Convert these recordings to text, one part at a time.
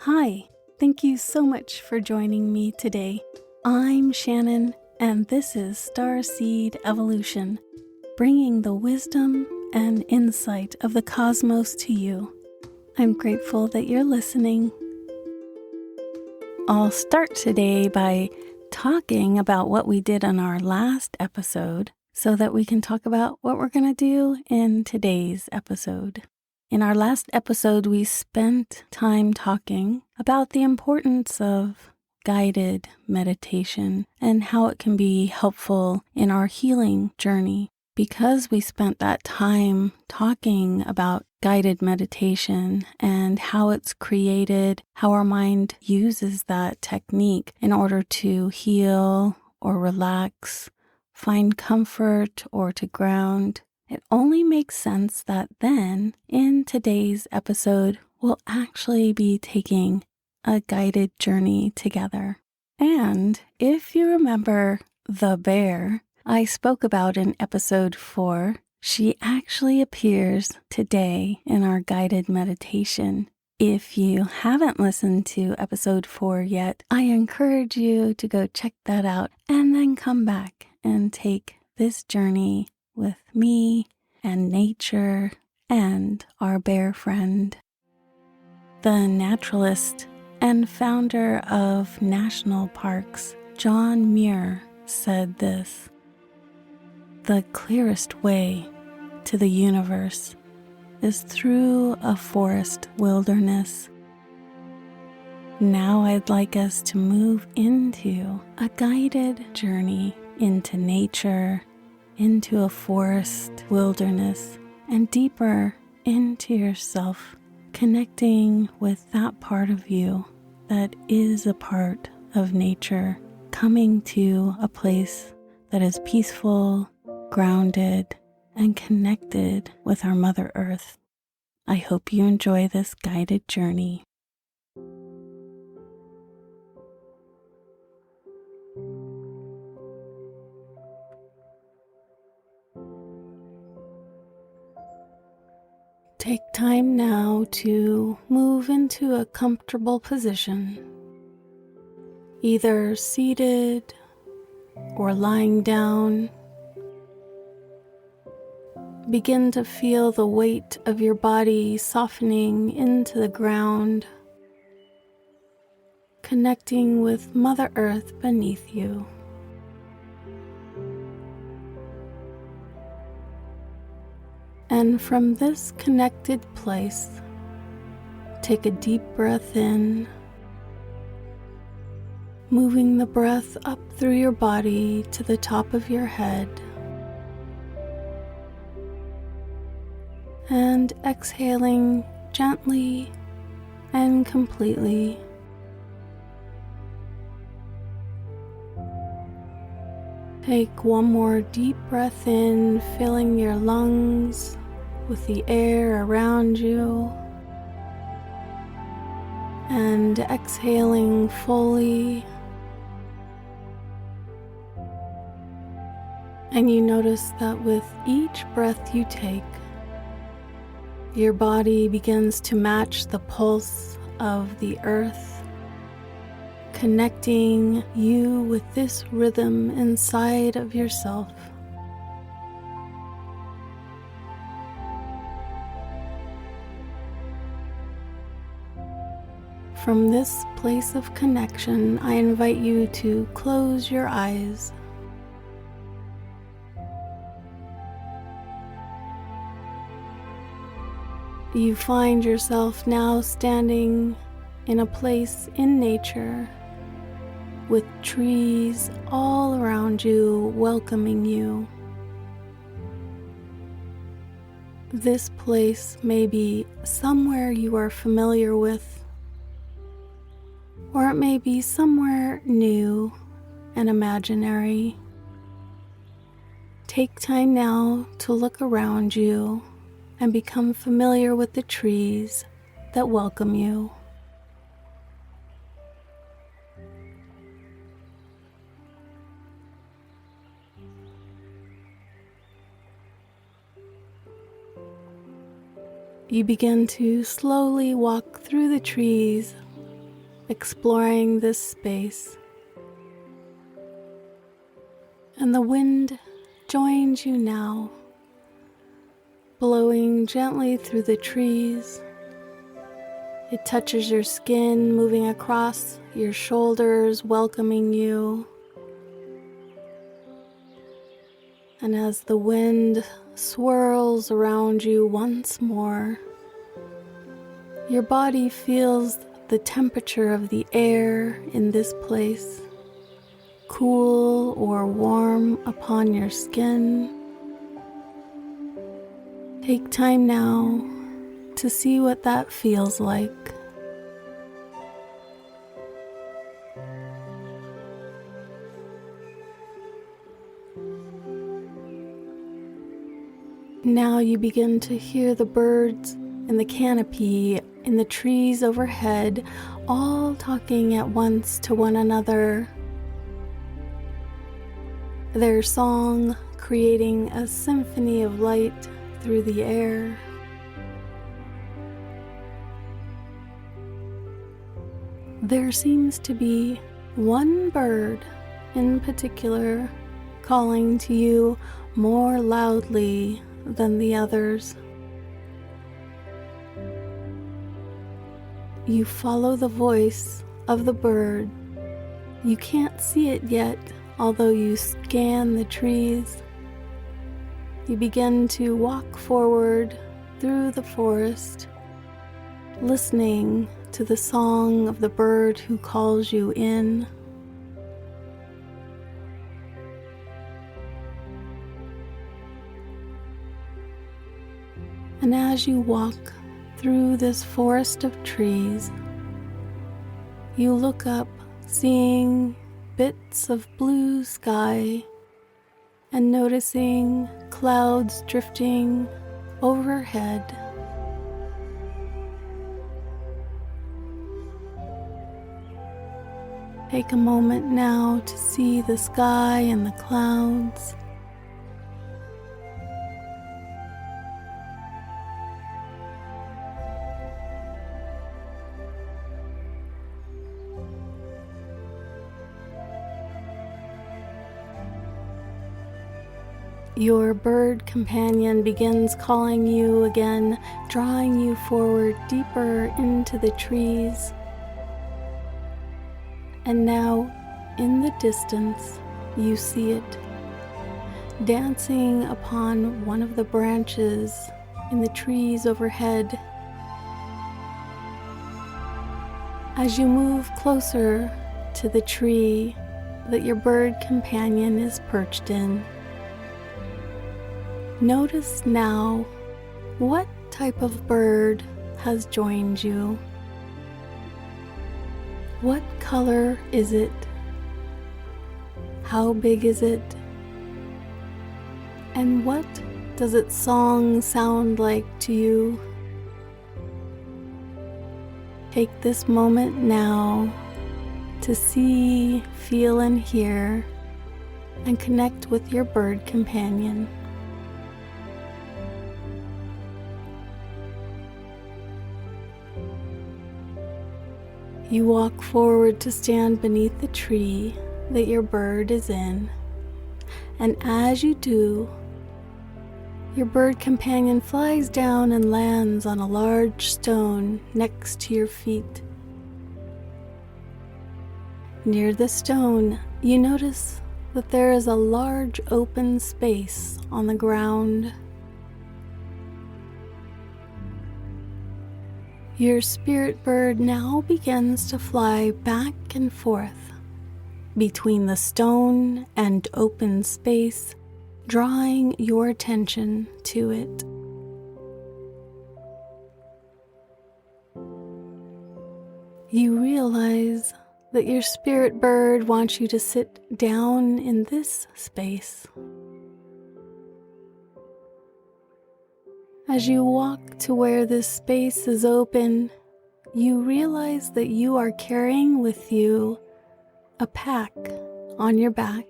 Hi, thank you so much for joining me today. I'm Shannon, and this is Starseed Evolution, bringing the wisdom and insight of the cosmos to you. I'm grateful that you're listening. I'll start today by talking about what we did on our last episode so that we can talk about what we're going to do in today's episode. In our last episode, we spent time talking about the importance of guided meditation and how it can be helpful in our healing journey. Because we spent that time talking about guided meditation and how it's created, how our mind uses that technique in order to heal or relax, find comfort or to ground, it only makes sense that then, in today's episode, we'll actually be taking a guided journey together. And if you remember the bear I spoke about in episode 4, she actually appears today in our guided meditation. If you haven't listened to episode 4 yet, I encourage you to go check that out and then come back and take this journey with me and nature and our bear friend. The naturalist and founder of national parks, John Muir, said this: "The clearest way to the universe is through a forest wilderness." Now I'd like us to move into a guided journey into nature, into a forest wilderness, and deeper into yourself, connecting with that part of you that is a part of nature, coming to a place that is peaceful, grounded, and connected with our Mother Earth. I hope you enjoy this guided journey. Take time now to move into a comfortable position, either seated or lying down. Begin to feel the weight of your body softening into the ground, connecting with Mother Earth beneath you. And from this connected place, take a deep breath in, moving the breath up through your body to the top of your head, and exhaling gently and completely. Take one more deep breath in, filling your lungs with the air around you, and exhaling fully. And you notice that with each breath you take, your body begins to match the pulse of the earth, connecting you with this rhythm inside of yourself. From this place of connection, I invite you to close your eyes. You find yourself now standing in a place in nature with trees all around you welcoming you. This place may be somewhere you are familiar with, or it may be somewhere new and imaginary. Take time now to look around you and become familiar with the trees that welcome you. You begin to slowly walk through the trees, exploring this space. And the wind joins you now, blowing gently through the trees. It touches your skin, moving across your shoulders, welcoming you. And as the wind swirls around you once more, your body feels the temperature of the air in this place, cool or warm upon your skin. Take time now to see what that feels like. Now you begin to hear the birds in the canopy, in the trees overhead, all talking at once to one another. Their song creating a symphony of light through the air. There seems to be one bird in particular calling to you more loudly than the others. You follow the voice of the bird. You can't see it yet, although you scan the trees. You begin to walk forward through the forest, listening to the song of the bird who calls you in. And as you walk through this forest of trees, you look up, seeing bits of blue sky and noticing clouds drifting overhead. Take a moment now to see the sky and the clouds. Your bird companion begins calling you again, drawing you forward deeper into the trees. And now, in the distance, you see it, dancing upon one of the branches in the trees overhead. As you move closer to the tree that your bird companion is perched in, notice now what type of bird has joined you. What color is it? How big is it? And what does its song sound like to you? Take this moment now to see, feel, and hear, and connect with your bird companion. You walk forward to stand beneath the tree that your bird is in, and as you do, your bird companion flies down and lands on a large stone next to your feet. Near the stone, you notice that there is a large open space on the ground. Your spirit bird now begins to fly back and forth between the stone and open space, drawing your attention to it. You realize that your spirit bird wants you to sit down in this space. As you walk to where this space is open, you realize that you are carrying with you a pack on your back.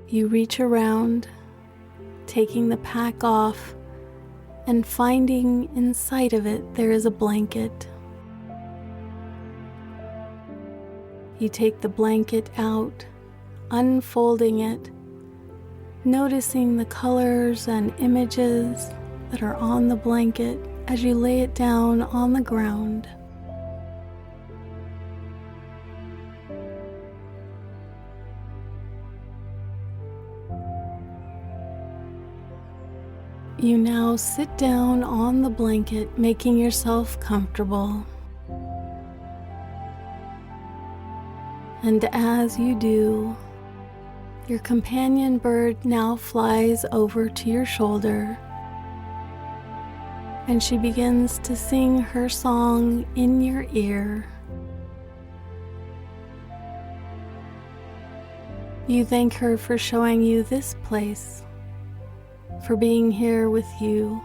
You reach around, taking the pack off, and finding inside of it there is a blanket. You take the blanket out, unfolding it, noticing the colors and images that are on the blanket as you lay it down on the ground. You now sit down on the blanket, making yourself comfortable. And as you do, your companion bird now flies over to your shoulder, and she begins to sing her song in your ear. You thank her for showing you this place, for being here with you.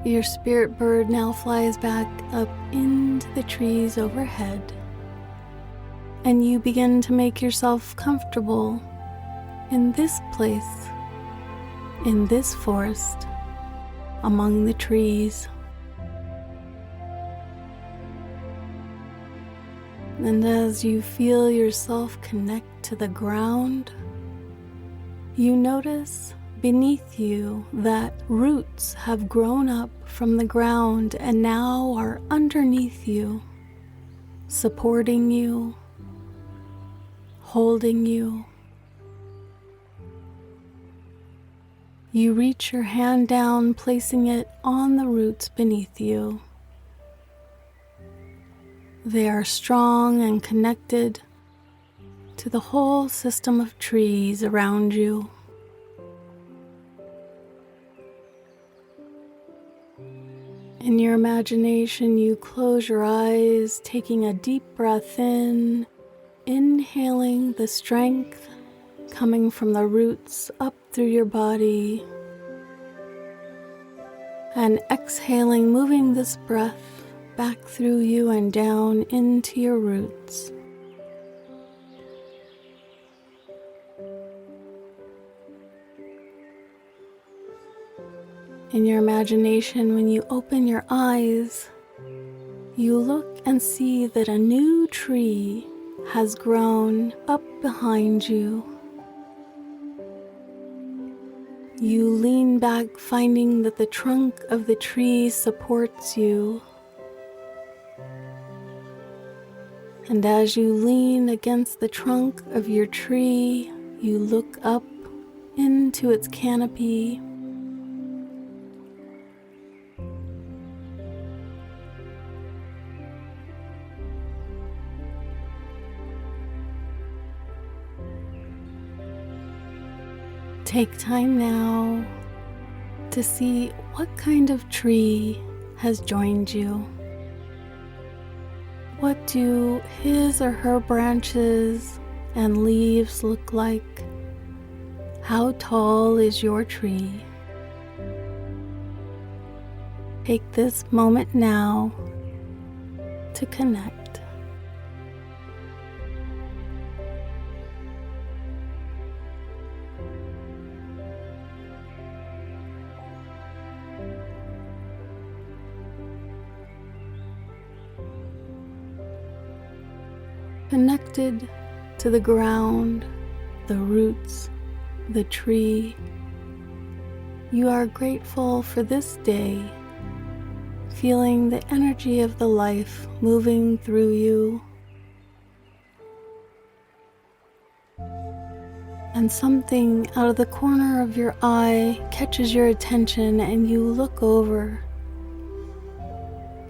Your spirit bird now flies back up into the trees overhead, and you begin to make yourself comfortable in this place, in this forest, among the trees. And as you feel yourself connect to the ground, you notice beneath you that roots have grown up from the ground and now are underneath you, supporting you, holding you. You reach your hand down, placing it on the roots beneath you. They are strong and connected to the whole system of trees around you. In your imagination, you close your eyes, taking a deep breath in, inhaling the strength coming from the roots up through your body, and exhaling, moving this breath back through you and down into your roots. In your imagination, when you open your eyes, you look and see that a new tree has grown up behind you. You lean back, finding that the trunk of the tree supports you. And as you lean against the trunk of your tree, you look up into its canopy. Take time now to see what kind of tree has joined you. What do his or her branches and leaves look like? How tall is your tree? Take this moment now to connect. Connected to the ground, the roots, the tree, you are grateful for this day, feeling the energy of the life moving through you. And something out of the corner of your eye catches your attention and you look over.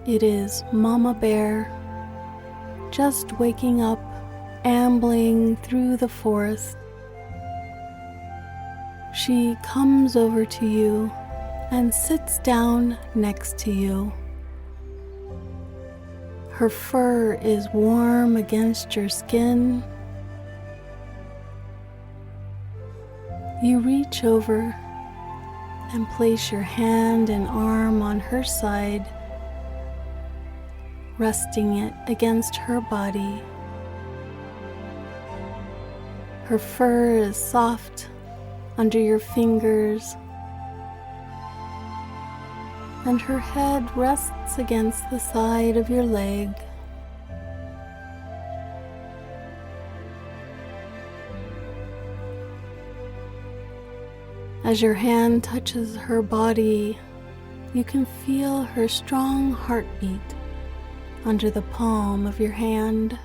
It is Mama Bear, just waking up, ambling through the forest. She comes over to you and sits down next to you. Her fur is warm against your skin. You reach over and place your hand and arm on her side, resting it against her body. Her fur is soft under your fingers, and her head rests against the side of your leg. As your hand touches her body, you can feel her strong heartbeat under the palm of your hand.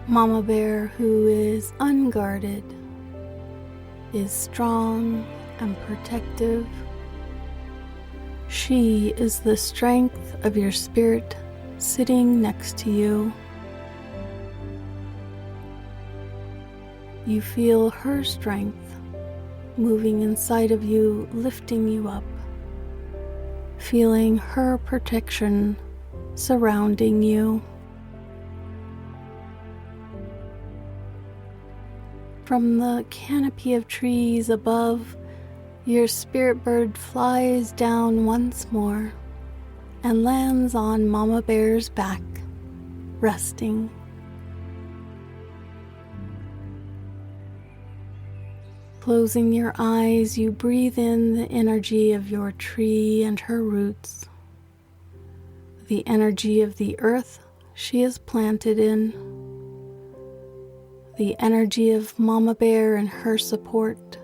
Mama Bear, who is unguarded, is strong and protective. She is the strength of your spirit sitting next to you. You feel her strength moving inside of you, lifting you up, feeling her protection surrounding you. From the canopy of trees above, your spirit bird flies down once more and lands on Mama Bear's back, resting. Closing your eyes, you breathe in the energy of your tree and her roots, the energy of the earth she is planted in, the energy of Mama Bear and her support,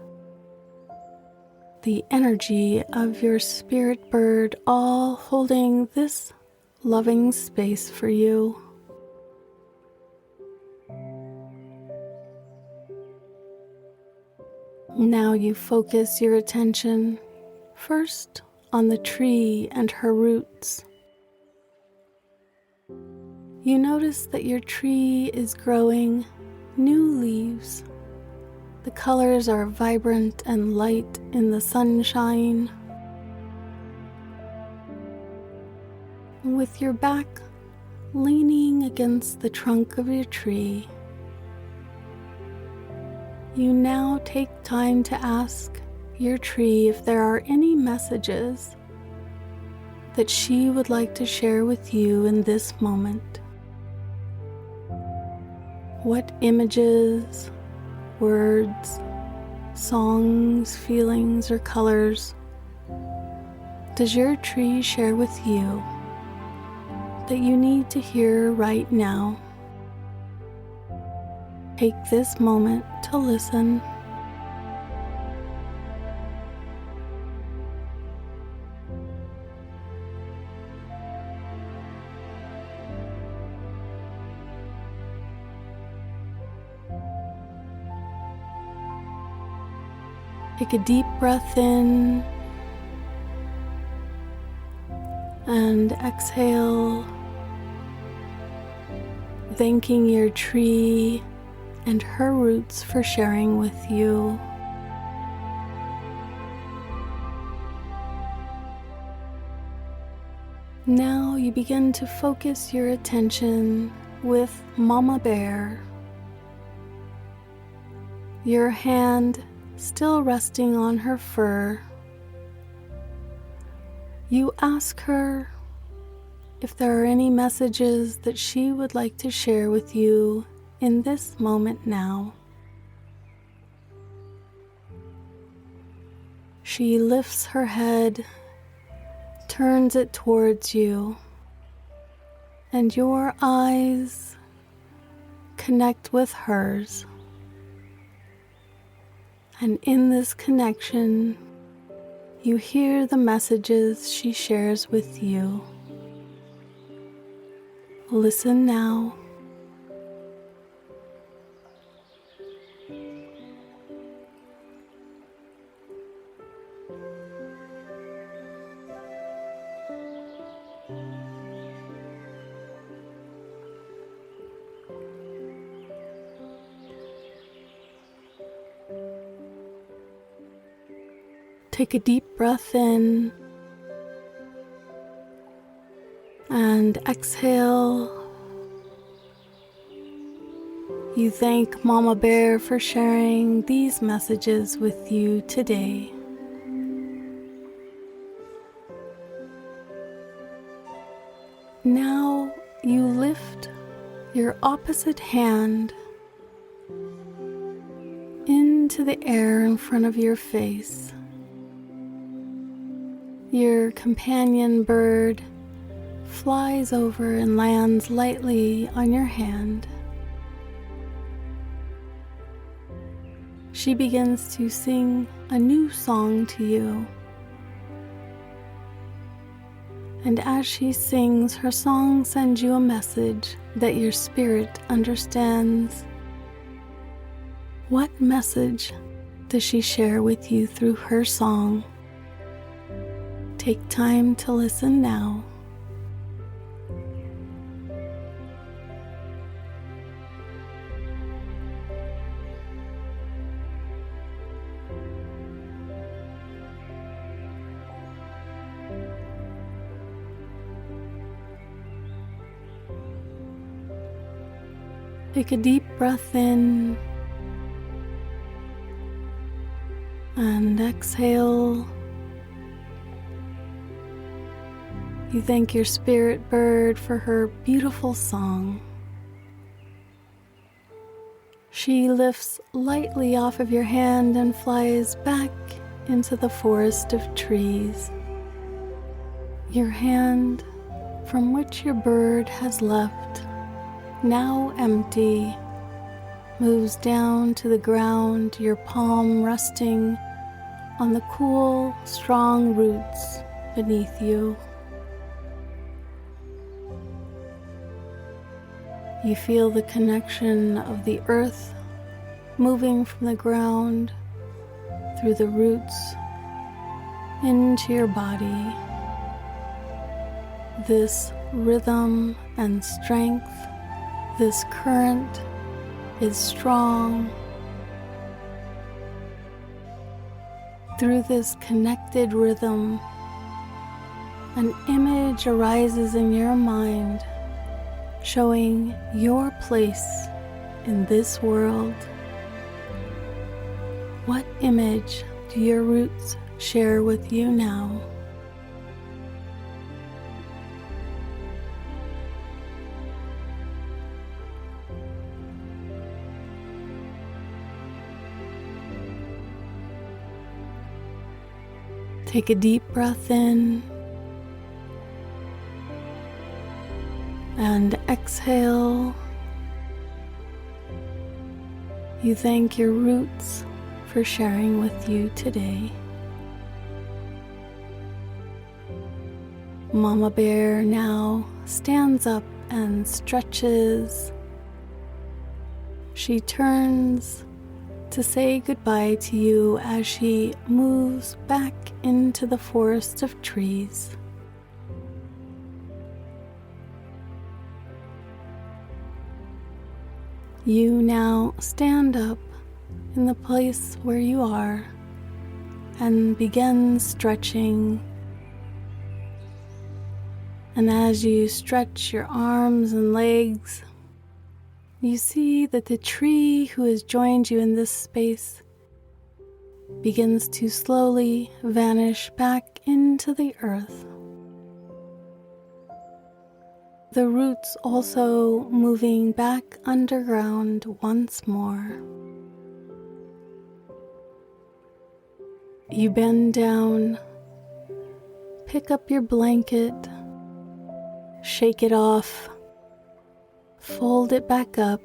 the energy of your spirit bird, all holding this loving space for you. Now you focus your attention first on the tree and her roots. You notice that your tree is growing new leaves. The colors are vibrant and light in the sunshine. With your back leaning against the trunk of your tree, you now take time to ask your tree if there are any messages that she would like to share with you in this moment. What images, words, songs, feelings, or colors does your tree share with you that you need to hear right now? Take this moment to listen. Take a deep breath in and exhale, thanking your tree and her roots for sharing with you. Now you begin to focus your attention with Mama Bear, your hand still resting on her fur. You ask her if there are any messages that she would like to share with you in this moment now. She lifts her head, turns it towards you, and your eyes connect with hers. And in this connection, you hear the messages she shares with you. Listen now. Take a deep breath in and exhale. You thank Mama Bear for sharing these messages with you today. Now you lift your opposite hand into the air in front of your face. Your companion bird flies over and lands lightly on your hand. She begins to sing a new song to you. And as she sings, her song sends you a message that your spirit understands. What message does she share with you through her song? Take time to listen now. Take a deep breath in and exhale. You thank your spirit bird for her beautiful song. She lifts lightly off of your hand and flies back into the forest of trees. Your hand, from which your bird has left, now empty, moves down to the ground, your palm resting on the cool, strong roots beneath you. You feel the connection of the earth moving from the ground through the roots into your body. This rhythm and strength, this current is strong. Through this connected rhythm, an image arises in your mind showing your place in this world. What image do your roots share with you now? Take a deep breath in and exhale. You thank your roots for sharing with you today. Mama Bear now stands up and stretches. She turns to say goodbye to you as she moves back into the forest of trees. You now stand up in the place where you are and begin stretching. And as you stretch your arms and legs, you see that the tree who has joined you in this space begins to slowly vanish back into the earth. The roots also moving back underground once more. You bend down, pick up your blanket, shake it off, fold it back up,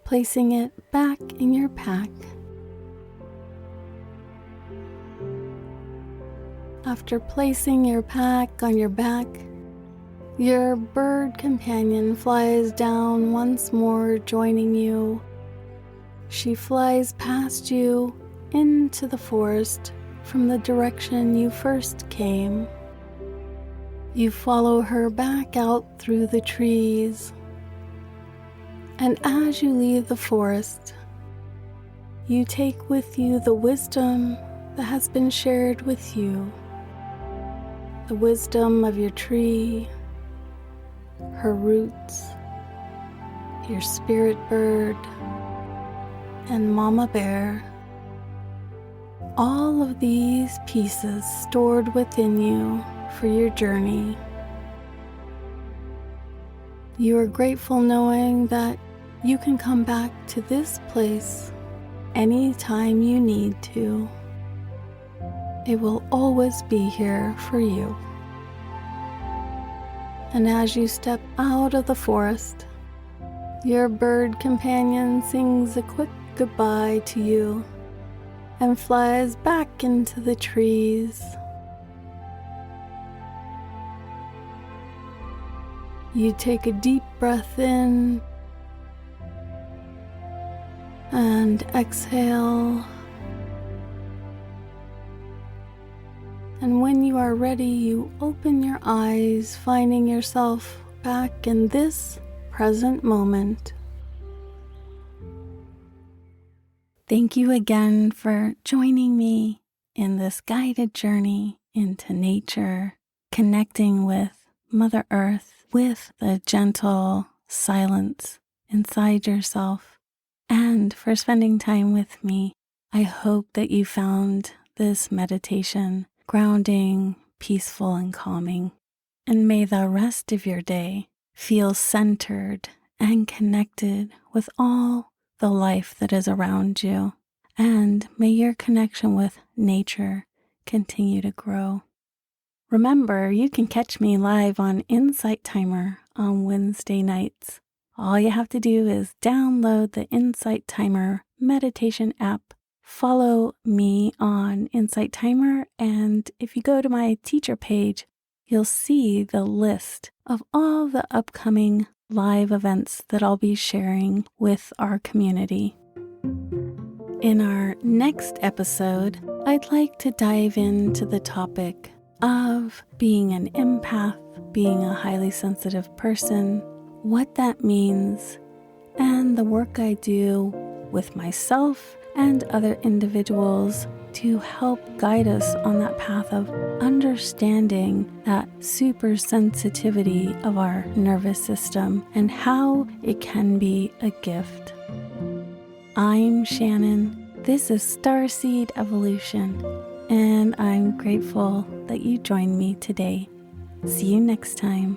placing it back in your pack. After placing your pack on your back, your bird companion flies down once more, joining you. She flies past you into the forest from the direction you first came. You follow her back out through the trees, and as you leave the forest, you take with you the wisdom that has been shared with you, the wisdom of your tree, her roots, your spirit bird, and Mama Bear. All of these pieces stored within you for your journey. You are grateful knowing that you can come back to this place anytime you need to. It will always be here for you. And as you step out of the forest, your bird companion sings a quick goodbye to you and flies back into the trees. You take a deep breath in and exhale. And when you are ready, you open your eyes, finding yourself back in this present moment. Thank you again for joining me in this guided journey into nature, connecting with Mother Earth, with the gentle silence inside yourself, and for spending time with me. I hope that you found this meditation grounding, peaceful, and calming. And may the rest of your day feel centered and connected with all the life that is around you. And may your connection with nature continue to grow. Remember, you can catch me live on Insight Timer on Wednesday nights. All you have to do is download the Insight Timer meditation app. Follow me on Insight Timer, and if you go to my teacher page, you'll see the list of all the upcoming live events that I'll be sharing with our community. In our next episode, I'd like to dive into the topic of being an empath, being a highly sensitive person, what that means, and the work I do with myself and other individuals to help guide us on that path of understanding that super sensitivity of our nervous system and how it can be a gift. I'm Shannon. This is Starseed Evolution, and I'm grateful that you joined me today. See you next time.